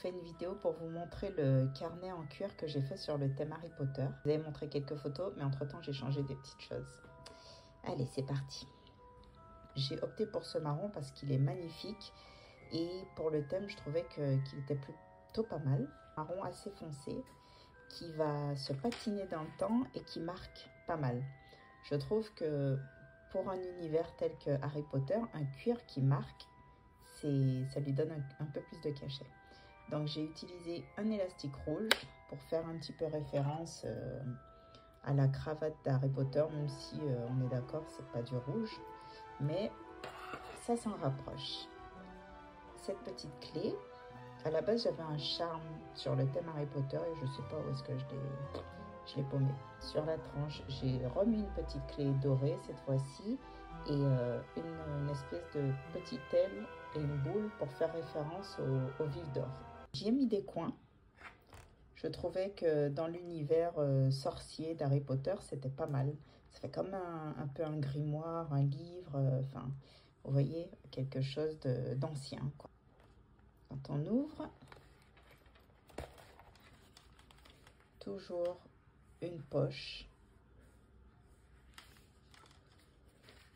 fait une vidéo pour vous montrer le carnet en cuir que j'ai fait sur le thème Harry Potter. Vous avez montré quelques photos, mais entre-temps, j'ai changé des petites choses. Allez, c'est parti. J'ai opté pour ce marron parce qu'il est magnifique. Et pour le thème, je trouvais qu'il était plutôt pas mal. Marron assez foncé, qui va se patiner dans le temps et qui marque pas mal. Je trouve que pour un univers tel que Harry Potter, un cuir qui marque, ça lui donne un peu plus de cachet. Donc j'ai utilisé un élastique rouge pour faire un petit peu référence à la cravate d'Harry Potter, même si on est d'accord, c'est pas du rouge, mais ça s'en rapproche. Cette petite clé, à la base j'avais un charme sur le thème Harry Potter et je sais pas où est-ce que je l'ai paumé. Sur la tranche, j'ai remis une petite clé dorée cette fois-ci et une espèce de petite aile et une boule pour faire référence au vif d'or. J'y ai mis des coins. Je trouvais que dans l'univers sorcier d'Harry Potter, c'était pas mal. Ça fait comme un peu un grimoire, un livre, enfin, vous voyez, quelque chose d'ancien, quoi. Quand on ouvre, toujours une poche.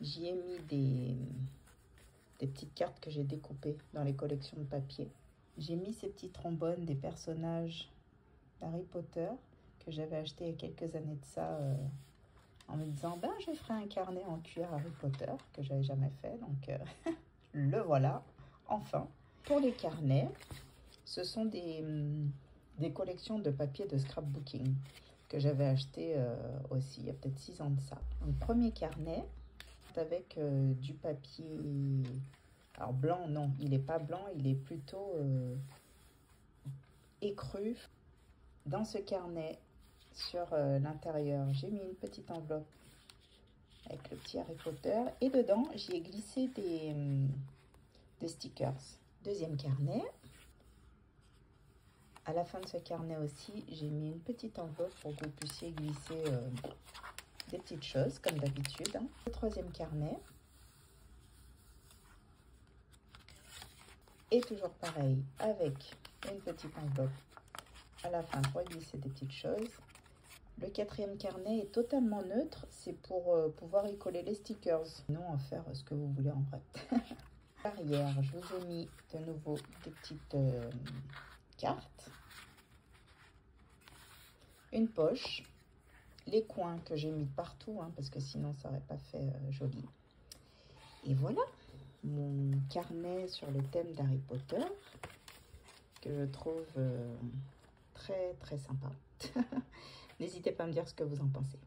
J'y ai mis des petites cartes que j'ai découpées dans les collections de papier. J'ai mis ces petits trombones des personnages d'Harry Potter que j'avais acheté il y a quelques années de ça en me disant ben je ferai un carnet en cuir Harry Potter que j'avais jamais fait, donc le voilà enfin. Pour les carnets, ce sont des collections de papier de scrapbooking que j'avais acheté aussi il y a peut-être 6 ans de ça. Donc premier carnet avec du papier, alors blanc non, il n'est pas blanc, il est plutôt écru. Dans ce carnet, sur l'intérieur, j'ai mis une petite enveloppe avec le petit Harry Potter et dedans j'y ai glissé des stickers. Deuxième carnet. À la fin de ce carnet aussi, j'ai mis une petite enveloppe pour que vous puissiez glisser des petites choses comme d'habitude. Le troisième carnet. Et toujours pareil, avec une petite enveloppe à la fin pour glisser des petites choses. Le quatrième carnet est totalement neutre, c'est pour pouvoir y coller les stickers. Non, en faire ce que vous voulez en vrai. Derrière, je vous ai mis de nouveau des petites cartes. Une poche. Les coins que j'ai mis partout, hein, parce que sinon ça n'aurait pas fait joli. Et voilà, mon carnet sur le thème d'Harry Potter, que je trouve très très sympa. N'hésitez pas à me dire ce que vous en pensez.